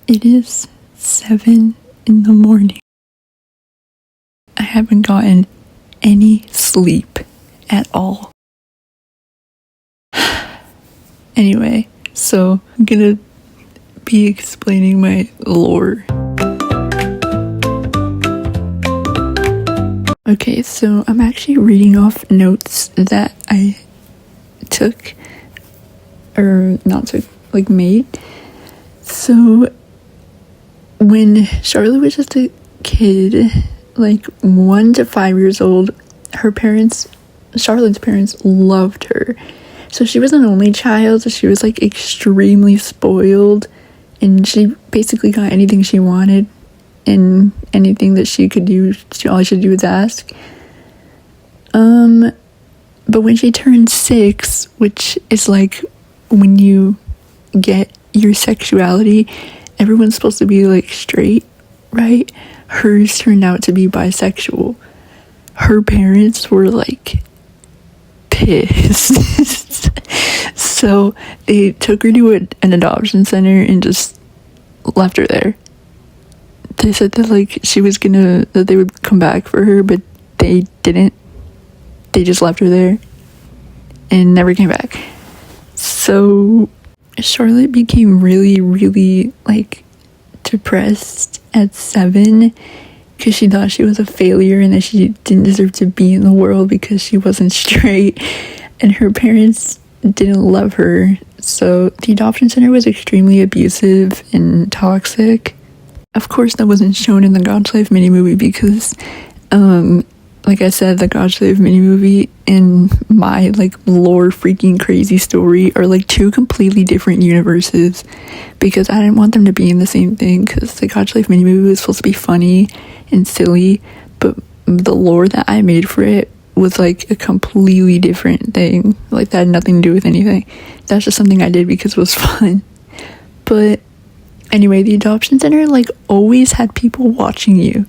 It is 7 in the morning. I haven't gotten any sleep at all. Anyway, so I'm gonna be explaining my lore. Okay, so I'm actually reading off notes that I took, or not took, like made. So when Charlotte was just a kid, like 1 to 5 years old, Charlotte's parents loved her. So she was an only child, so she was like extremely spoiled, and she basically got anything she wanted, and anything that she could do, all she should do was ask. But when she turned 6, which is like when you get your sexuality, everyone's supposed to be like straight, right? Hers turned out to be bisexual. Her parents were like pissed. So they took her to an adoption center and just left her there. They said that like that they would come back for her, but they didn't. They just left her there and never came back. So Charlotte became really, really like depressed at 7 because she thought she was a failure and that she didn't deserve to be in the world because she wasn't straight, and her parents didn't love her. So the adoption center was extremely abusive and toxic. Of course, that wasn't shown in the God's Life mini movie because like I said, the God's Life mini movie and my like lore freaking crazy story are like 2 completely different universes, because I didn't want them to be in the same thing, because the God's Life mini movie was supposed to be funny and silly, but the lore that I made for it was like a completely different thing. Like that had nothing to do with anything. That's just something I did because it was fun. But anyway, the adoption center like always had people watching you.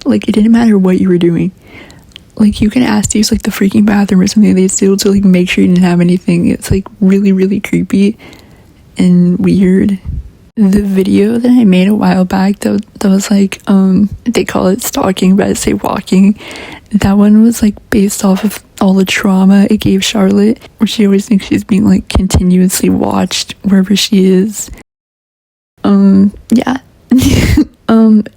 Like it didn't matter what you were doing. Like you can ask to use like the freaking bathroom or something, they'd still to like make sure you didn't have anything. It's like really, really creepy and weird. The video that I made a while back that was like they call it stalking, but I say walking. That one was like based off of all the trauma it gave Charlotte, where she always thinks she's being like continuously watched wherever she is. Yeah.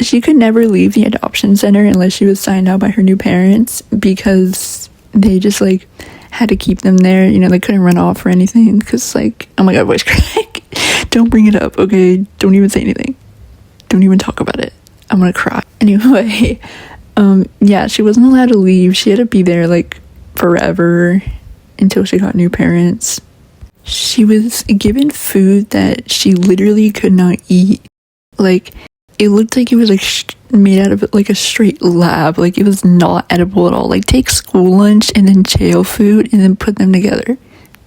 She could never leave the adoption center unless she was signed out by her new parents, because they just like had to keep them there. You know, they couldn't run off or anything, because like, oh my god, voice crack. Don't bring it up, okay? Don't even say anything. Don't even talk about it. I'm gonna cry. Anyway, yeah, she wasn't allowed to leave. She had to be there like forever until she got new parents. She was given food that she literally could not eat. Like, it looked like it was like made out of like a straight lab. Like it was not edible at all. Like take school lunch and then jail food and then put them together.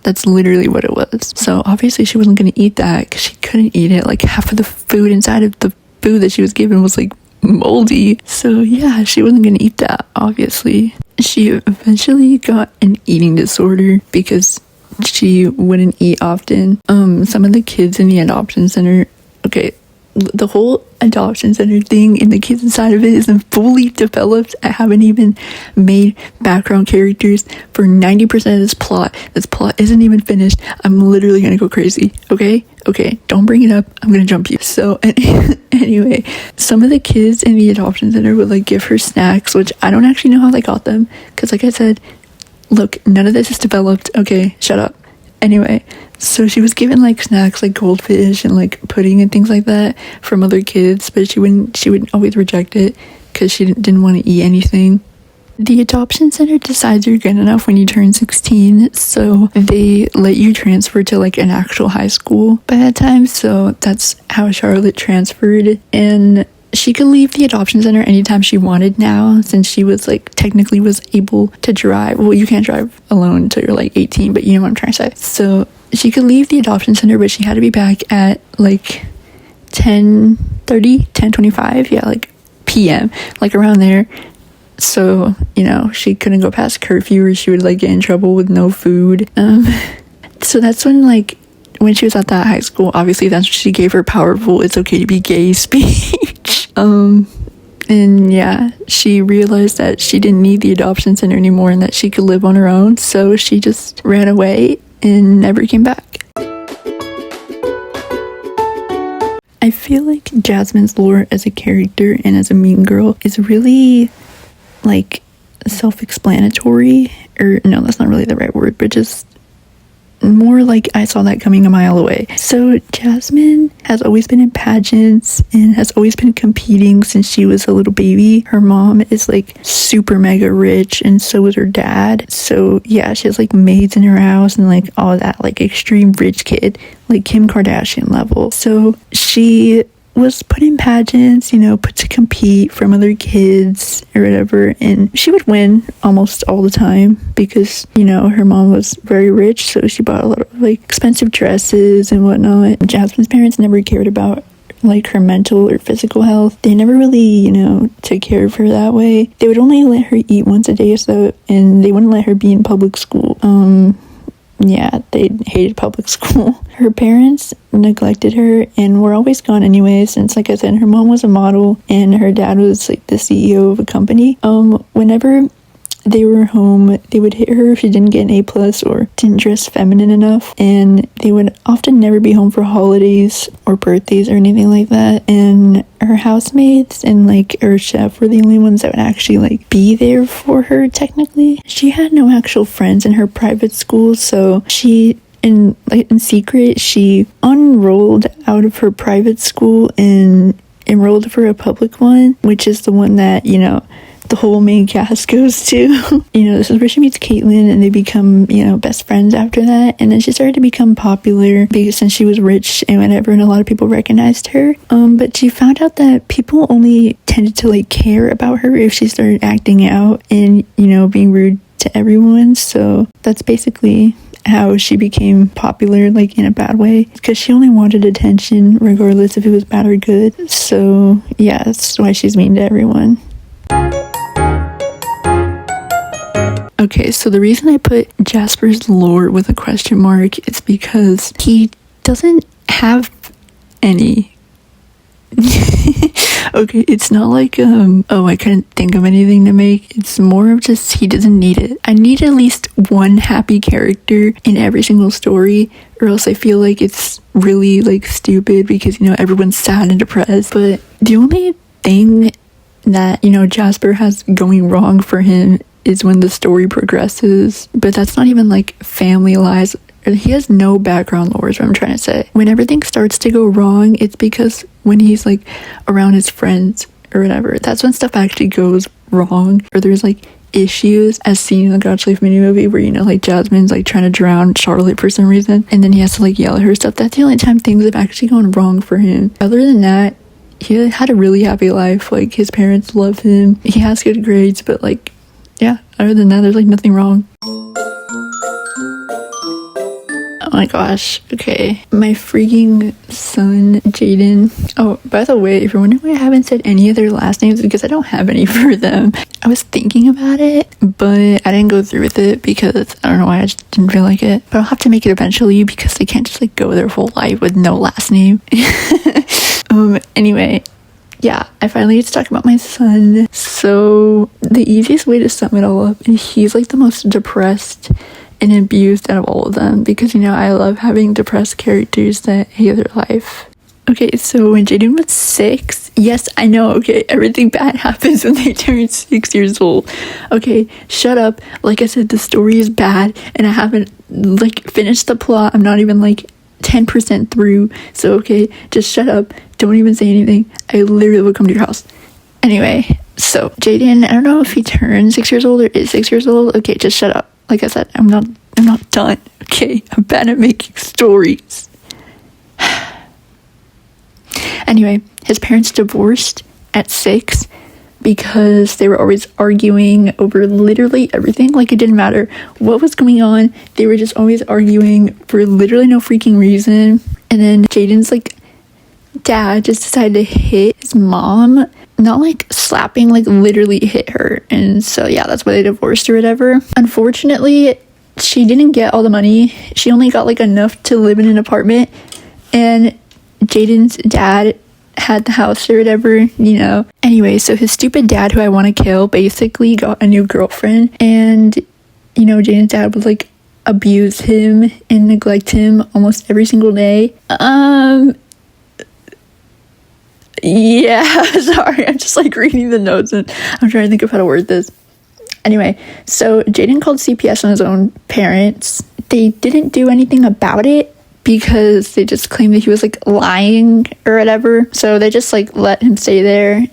That's literally what it was. So obviously she wasn't going to eat that because she couldn't eat it. Like half of the food inside of the food that she was given was like moldy. So yeah, she wasn't going to eat that, obviously. She eventually got an eating disorder because she wouldn't eat often. Some of the kids in the adoption center, okay, the whole adoption center thing and the kids inside of it isn't fully developed. I haven't even made background characters for 90% of this plot. This plot isn't even finished. I'm literally gonna go crazy. Okay, don't bring it up. I'm gonna jump you. So anyway, some of the kids in the adoption center would like give her snacks, which I don't actually know how they got them, because like I said, look, none of this is developed. Okay, shut up. Anyway, so she was given like snacks like goldfish and like pudding and things like that from other kids, but she would always reject it because she didn't want to eat anything. The adoption center decides you're good enough when you turn 16, so they let you transfer to like an actual high school by that time. So that's how Charlotte transferred, and she could leave the adoption center anytime she wanted now, since she was like technically was able to drive. Well, you can't drive alone until you're like 18, but you know what I'm trying to say. So she could leave the adoption center, but she had to be back at like 10:25, yeah, like PM, like around there. So, you know, she couldn't go past curfew or she would like get in trouble with no food. So that's when like when she was at that high school, obviously that's when she gave her powerful "it's okay to be gay" speech. And yeah, she realized that she didn't need the adoption center anymore and that she could live on her own, so she just ran away and never came back. I feel like Jasmine's lore as a character and as a mean girl is really like self-explanatory, or no, that's not really the right word, but just more like I saw that coming a mile away. So Jasmine has always been in pageants and has always been competing since she was a little baby. Her mom is like super mega rich, and so is her dad. So yeah, she has like maids in her house and like all that, like extreme rich kid, like Kim Kardashian level. So she was put in pageants, you know, put to compete from other kids or whatever, and she would win almost all the time because, you know, her mom was very rich, so she bought a lot of like expensive dresses and whatnot. Jasmine's parents never cared about like her mental or physical health. They never really, you know, took care of her that way. They would only let her eat once a day or so, and they wouldn't let her be in public school. Yeah, they hated public school. Her parents neglected her and were always gone anyway, since, like I said, her mom was a model and her dad was like the CEO of a company. Whenever they were home, they would hit her if she didn't get an A+ or didn't dress feminine enough, and they would often never be home for holidays or birthdays or anything like that. And her housemates and like her chef were the only ones that would actually like be there for her. Technically, she had no actual friends in her private school, so she in secret she unenrolled out of her private school and enrolled for a public one, which is the one that, you know, the whole main cast goes to. You know, this is where she meets Caitlyn and they become, you know, best friends after that. And then she started to become popular because since she was rich and whatever, and a lot of people recognized her. But she found out that people only tended to like care about her if she started acting out and, you know, being rude to everyone. So that's basically how she became popular, like in a bad way, because she only wanted attention regardless if it was bad or good. So yeah, that's why she's mean to everyone. Okay, so the reason I put Jasper's lore with a question mark is because he doesn't have any. Okay, it's not like, oh, I couldn't think of anything to make. It's more of just he doesn't need it. I need at least one happy character in every single story, or else I feel like it's really, like, stupid because, you know, everyone's sad and depressed. But the only thing that, you know, Jasper has going wrong for him is when the story progresses, but that's not even like family lies. He has no background lore is what I'm trying to say. When everything starts to go wrong, it's because when he's like around his friends or whatever, that's when stuff actually goes wrong, or there's like issues, as seen in the God's Life mini movie where, you know, like Jasmine's like trying to drown Charlotte for some reason and then he has to like yell at her stuff. That's the only time things have actually gone wrong for him. Other than that, he had a really happy life. Like, his parents love him, he has good grades, but like, yeah, other than that, there's like nothing wrong. Oh my gosh, okay. My freaking son, Jaden. Oh, by the way, if you're wondering why I haven't said any of their last names, because I don't have any for them. I was thinking about it, but I didn't go through with it because I don't know why, I just didn't feel like it. But I'll have to make it eventually because they can't just like go their whole life with no last name. Anyway. Yeah, I finally get to talk about my son. So the easiest way to sum it all up, and he's like the most depressed and abused out of all of them, because, you know, I love having depressed characters that hate their life. Okay, so when Jaden was 6, yes, I know, okay, everything bad happens when they turn 6 years old. Okay, shut up. Like I said, the story is bad, and I haven't, like, finished the plot. I'm not even, like, 10% through, so okay, just shut up, don't even say anything. I literally will come to your house. Anyway, so Jaden, I don't know if he turned 6 years old or is 6 years old. Okay, just shut up. Like I said, I'm not done. Okay, I'm bad at making stories. Anyway, his parents divorced at 6 because they were always arguing over literally everything. Like, it didn't matter what was going on, they were just always arguing for literally no freaking reason. And then Jaden's like dad just decided to hit his mom, not like slapping, like literally hit her. And so yeah, that's why they divorced or whatever. Unfortunately, she didn't get all the money. She only got like enough to live in an apartment, and Jaden's dad had the house or whatever, you know. Anyway, so his stupid dad, who I want to kill, basically got a new girlfriend, and you know, Jaden's dad would like abuse him and neglect him almost every single day. Yeah, sorry, I'm just like reading the notes and I'm trying to think of how to word this. Anyway, so Jaden called CPS on his own parents. They didn't do anything about it because they just claimed that he was like lying or whatever. So they just like let him stay there.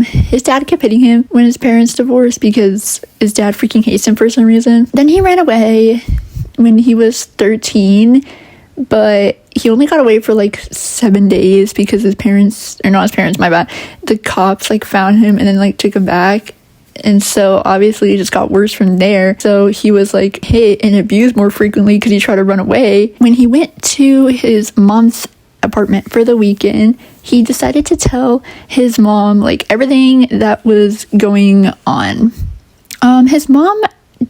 His dad kept hitting him when his parents divorced because his dad freaking hates him for some reason. Then he ran away when he was 13, but he only got away for like 7 days because his parents, or not his parents, my bad, the cops like found him and then like took him back. And so obviously it just got worse from there. So he was like hit and abused more frequently because he tried to run away. When he went to his mom's apartment for the weekend, he decided to tell his mom like everything that was going on. His mom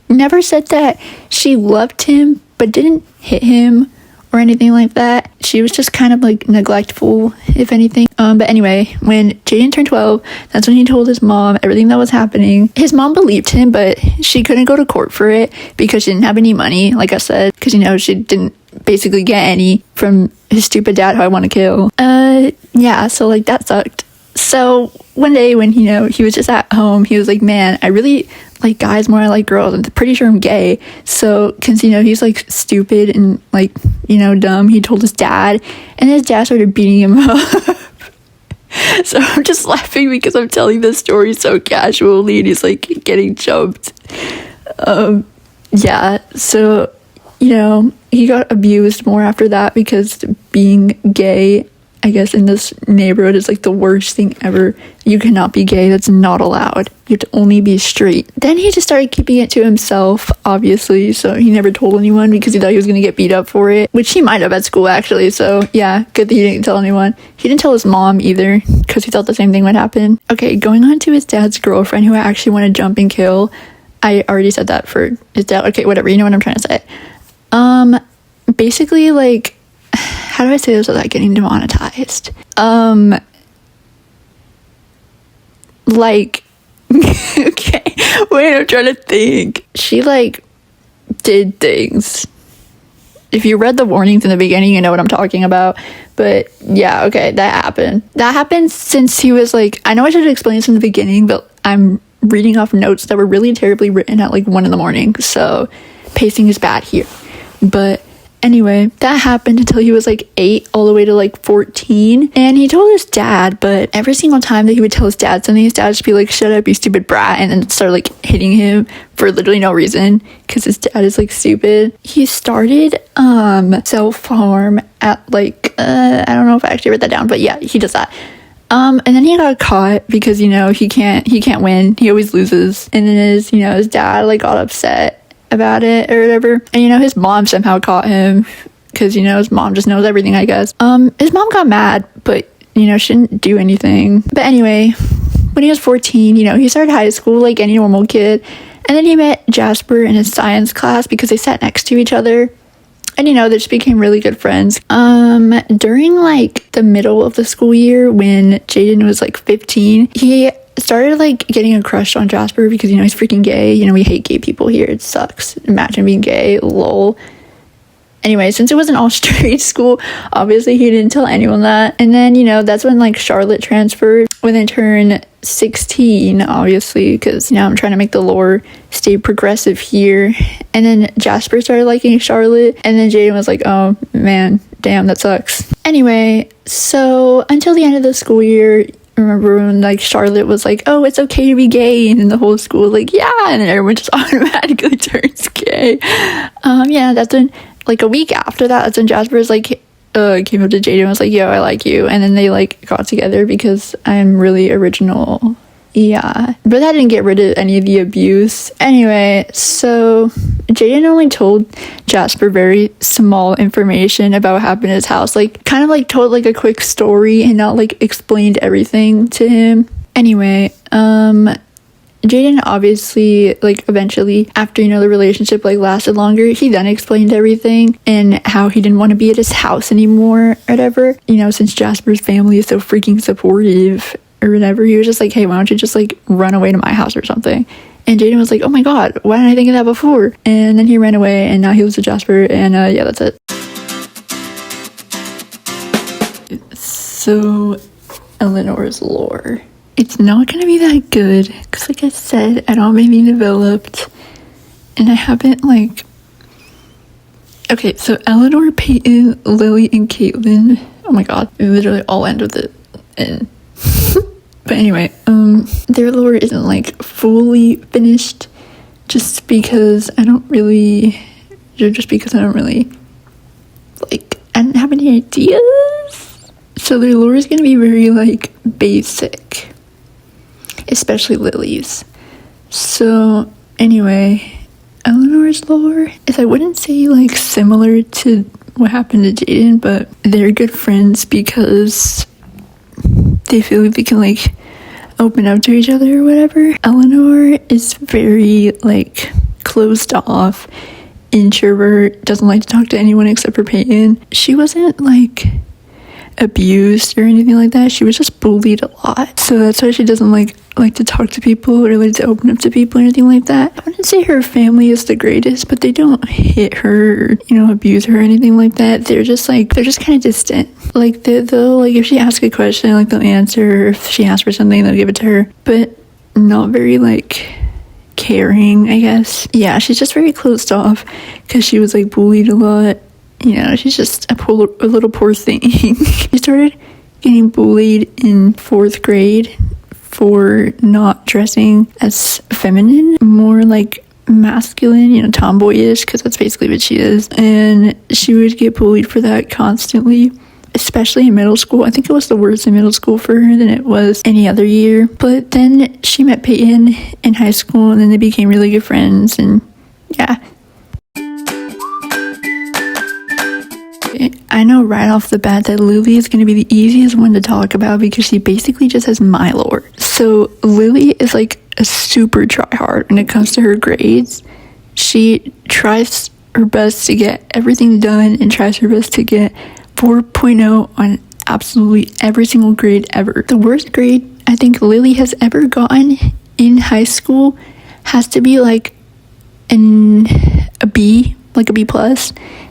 never said that she loved him but didn't hit him or anything like that. She was just kind of like neglectful, if anything. But anyway, when Jaden turned 12, that's when he told his mom everything that was happening. His mom believed him, but she couldn't go to court for it because she didn't have any money, like I said, because, you know, she didn't basically get any from his stupid dad, who I want to kill. Yeah, so like that sucked. So one day when, you know, he was just at home, he was like, man, I really like guys more, I like girls. I'm pretty sure I'm gay. So, cause, you know, he's like stupid and like, you know, dumb. He told his dad, and his dad started beating him up. So I'm just laughing because I'm telling this story so casually and he's like getting jumped. Yeah, so, you know, he got abused more after that because being gay, I guess, in this neighborhood is like the worst thing ever. You cannot be gay. That's not allowed. You have to only be straight. Then he just started keeping it to himself, obviously. So he never told anyone because he thought he was going to get beat up for it, which he might have at school, actually. So yeah, good that he didn't tell anyone. He didn't tell his mom either because he thought the same thing would happen. Okay, going on to his dad's girlfriend, who I actually want to jump and kill. I already said that for his dad. Okay, whatever. You know what I'm trying to say. Basically, like, how do I say this without getting demonetized? Like, okay, wait, I'm trying to think. She, like, did things. If you read the warnings in the beginning, you know what I'm talking about. But, yeah, okay, that happened. That happened since he was, like, I know I should have explained this in the beginning, but I'm reading off notes that were really terribly written at, like, 1 a.m, so pacing is bad here. But anyway, that happened until he was like 8 all the way to like 14. And he told his dad, but every single time that he would tell his dad something, his dad would just be like, shut up, you stupid brat, and then start like hitting him for literally no reason because his dad is like stupid. He started self-harm at like I don't know if I actually wrote that down, but yeah, he does that. And then he got caught because, you know, he can't win. He always loses. And then his dad like got upset about it or whatever, and, you know, his mom somehow caught him because, you know, his mom just knows everything, I guess. His mom got mad, but, you know, she didn't do anything. But anyway, when he was 14, you know, he started high school like any normal kid, and then he met Jasper in his science class because they sat next to each other, and, you know, they just became really good friends. During like the middle of the school year, when Jaden was like 15, he started like getting a crush on Jasper because, you know, he's freaking gay. You know, we hate gay people here. It sucks. Imagine being gay. Lol. Anyway, since it was an all straight school, obviously he didn't tell anyone that. And then, you know, that's when like Charlotte transferred when they turned 16, obviously, because, you know, I'm trying to make the lore stay progressive here. And then Jasper started liking Charlotte, and then Jaden was like, oh man, damn, that sucks. Anyway, so until the end of the school year, remember when like Charlotte was like, oh, it's okay to be gay, and then the whole school was like, yeah, and then everyone just automatically turns gay. Yeah, that's when like a week after that, that's when Jasper's like came up to Jaden and was like, yo, I like you, and then they like got together because I'm really original. Yeah, but that didn't get rid of any of the abuse. Anyway, so Jaden only told Jasper very small information about what happened in his house, like kind of like told like a quick story and not like explained everything to him. Anyway, Jaden obviously, like, eventually, after, you know, the relationship, like, lasted longer, he then explained everything and how he didn't want to be at his house anymore or whatever. You know, since Jasper's family is so freaking supportive or whatever, he was just like, hey, why don't you just, like, run away to my house or something? And Jaden was like, oh my god, why didn't I think of that before? And then he ran away, and now he lives with Jasper, and yeah, that's it. So, Eleanor's lore. It's not gonna be that good, because like I said, I don't have anything developed, and I haven't, like... Okay, so Eleanor, Peyton, Lily, and Caitlin, oh my god, they literally all end with it, and... But anyway, their lore isn't, like, fully finished, just because I don't really, like, I don't have any ideas. So their lore is gonna be very, like, basic. Especially Lily's. So, anyway, Eleanor's lore is, I wouldn't say, like, similar to what happened to Jaden, but they're good friends because they feel like they can, like, open up to each other or whatever. Eleanor is very, like, closed off, introvert, doesn't like to talk to anyone except for Peyton. She wasn't, like, abused or anything like that. She was just bullied a lot. So that's why she doesn't like to talk to people or like to open up to people or anything like that. I wouldn't say her family is the greatest, but they don't hit her or, you know, abuse her or anything like that. They're just kind of distant. Like, they'll, like, if she asks a question, like, they'll answer. If she asks for something, they'll give it to her. But not very, like, caring, I guess. Yeah, she's just very closed off because she was, like, bullied a lot. You know, she's just a little poor thing. She started getting bullied in 4th grade for not dressing as feminine, more like masculine, you know, tomboyish, because that's basically what she is. And she would get bullied for that constantly, especially in middle school. I think it was the worst in middle school for her than it was any other year. But then she met Peyton in high school, and then they became really good friends, and yeah. I know right off the bat that Lily is going to be the easiest one to talk about because she basically just has my lore. So Lily is like a super tryhard when it comes to her grades. She tries her best to get everything done and tries her best to get 4.0 on absolutely every single grade ever. The worst grade I think Lily has ever gotten in high school has to be like a B, like a B+.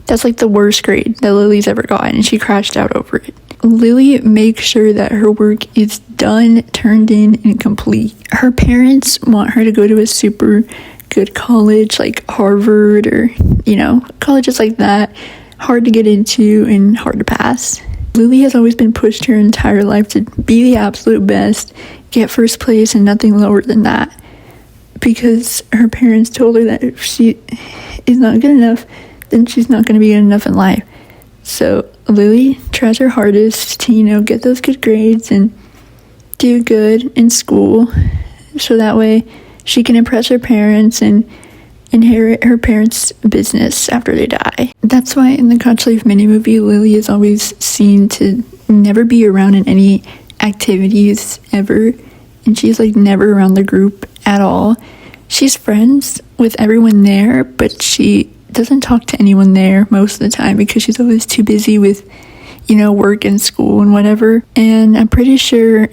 That's like the worst grade that Lily's ever gotten, and she crashed out over it. Lily makes sure that her work is done, turned in, and complete. Her parents want her to go to a super good college like Harvard or, you know, colleges like that. Hard to get into and hard to pass. Lily has always been pushed her entire life to be the absolute best, get first place, and nothing lower than that. Because her parents told her that if she is not good enough, then she's not going to be good enough in life. So Lily tries her hardest to, you know, get those good grades and do good in school, so that way she can impress her parents and inherit her parents' business after they die. That's why in the Couch Life mini movie, Lily is always seen to never be around in any activities ever, and she's like never around the group at all. She's friends with everyone there, but she doesn't talk to anyone there most of the time because she's always too busy with, you know, work and school and whatever. And I'm pretty sure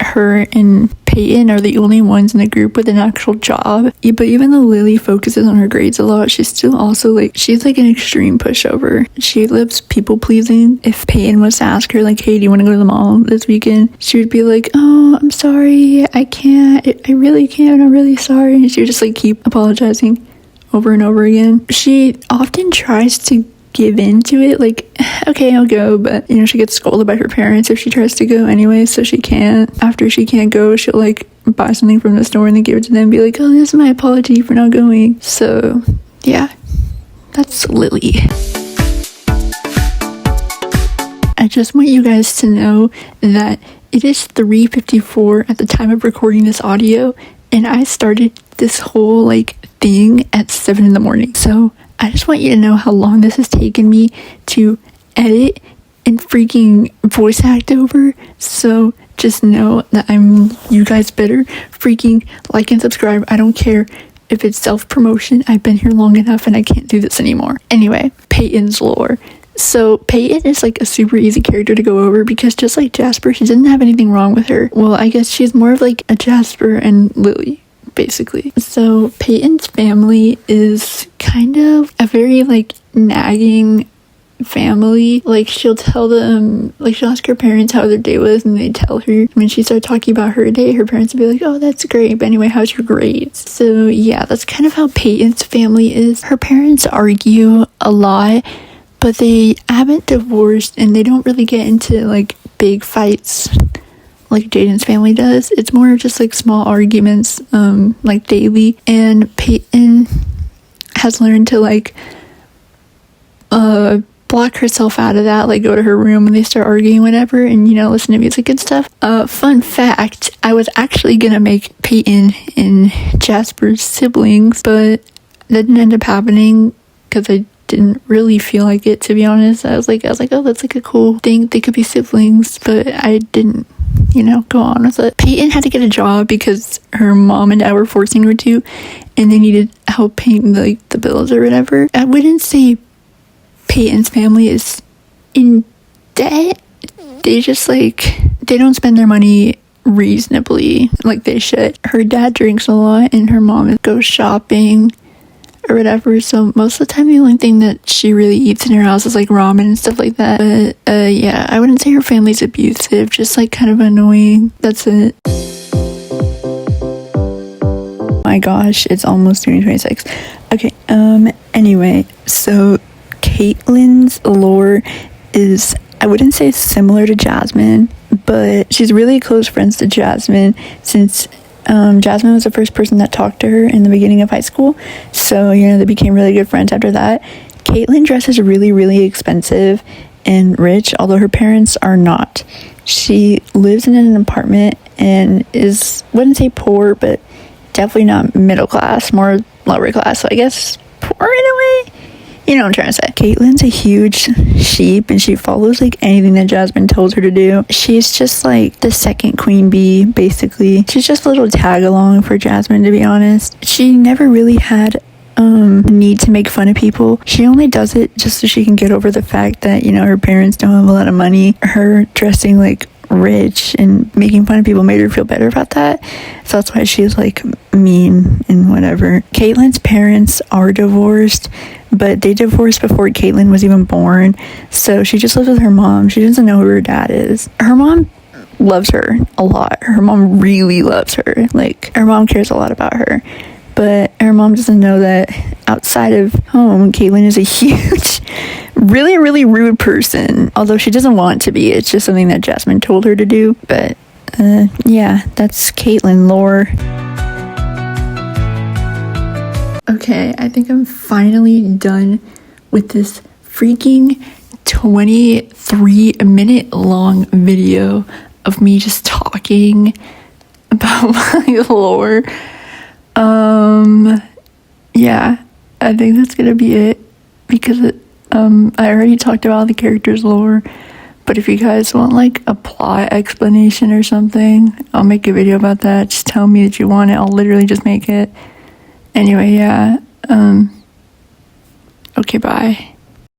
her and Peyton are the only ones in the group with an actual job. Yeah, but even though Lily focuses on her grades a lot, she's still also like, she's like an extreme pushover. She loves people pleasing. If Peyton was to ask her like, hey, do you want to go to the mall this weekend? She would be like, oh, I'm sorry, I can't. I really can't. I'm really sorry. And she would just like keep apologizing over and over again. She often tries to give into it, like, okay, I'll go, but, you know, she gets scolded by her parents if she tries to go anyway, so she can't. After she can't go, she'll, like, buy something from the store and then give it to them and be like, oh, this is my apology for not going. So, yeah, that's Lily. I just want you guys to know that it is 3:54 at the time of recording this audio, and I started this whole, like, thing at 7 in the morning. So I just want you to know how long this has taken me to edit and freaking voice act over. So just know that you guys better freaking like and subscribe. I don't care if it's self-promotion. I've been here long enough and I can't do this anymore. Anyway, Peyton's lore. So Peyton is like a super easy character to go over because just like Jasper, she doesn't have anything wrong with her. Well, I guess she's more of like a Jasper and Lily, basically. So Peyton's family is kind of a very like nagging family. Like she'll tell them, like she'll ask her parents how their day was and they tell her. When she starts talking about her day, her parents will be like, oh, that's great, but anyway, how's your grades? So yeah, that's kind of how Peyton's family is. Her parents argue a lot, but they haven't divorced and they don't really get into like big fights like Jaden's family does. It's more just like small arguments like daily, and Peyton has learned to like block herself out of that, like go to her room when they start arguing, whatever, and listen to music and stuff. Fun fact, I was actually gonna make Peyton and Jasper's siblings, but that didn't end up happening because I didn't really feel like it, to be honest. I was like, oh, that's like a cool thing, they could be siblings, but I didn't go on with it. Peyton had to get a job because her mom and dad were forcing her to, and they needed help paying the bills or whatever. I wouldn't say Peyton's family is in debt. They just like, they don't spend their money reasonably like they should. Her dad drinks a lot and her mom goes shopping or whatever, so most of the time the only thing that she really eats in her house is like ramen and stuff like that. But yeah, I wouldn't say her family's abusive, just like kind of annoying. That's it. My gosh, it's almost 2026. Okay, anyway, so Caitlin's lore is, I wouldn't say similar to Jasmine, but she's really close friends to Jasmine since Jasmine was the first person that talked to her in the beginning of high school, so they became really good friends after that. Caitlin dresses really, really expensive and rich, although her parents are not. She lives in an apartment and wouldn't say poor, but definitely not middle class, more lower class, so I guess poor in a way. You know what I'm trying to say. Caitlin's a huge sheep and she follows like anything that Jasmine tells her to do. She's just like the second queen bee, basically. She's just a little tag along for Jasmine, to be honest. She never really had need to make fun of people. She only does it just so she can get over the fact that her parents don't have a lot of money. Her dressing like rich and making fun of people made her feel better about that, so that's why she's like mean and whatever. Caitlin's parents are divorced, but they divorced before Caitlin was even born, so she just lives with her mom. She doesn't know who her dad is. Her mom loves her a lot. Her mom really loves her. Like, her mom cares a lot about her, but her mom doesn't know that outside of home, Caitlin is a huge, really, really rude person. Although she doesn't want to be. It's just something that Jasmine told her to do. But, yeah, that's Caitlin lore. Okay, I think I'm finally done with this freaking 23-minute long video of me just talking about my lore. Yeah, I think that's gonna be it because I already talked about the character's lore, but if you guys want like a plot explanation or something, I'll make a video about that. Just tell me that you want it. I'll literally just make it. Anyway, yeah, okay, bye.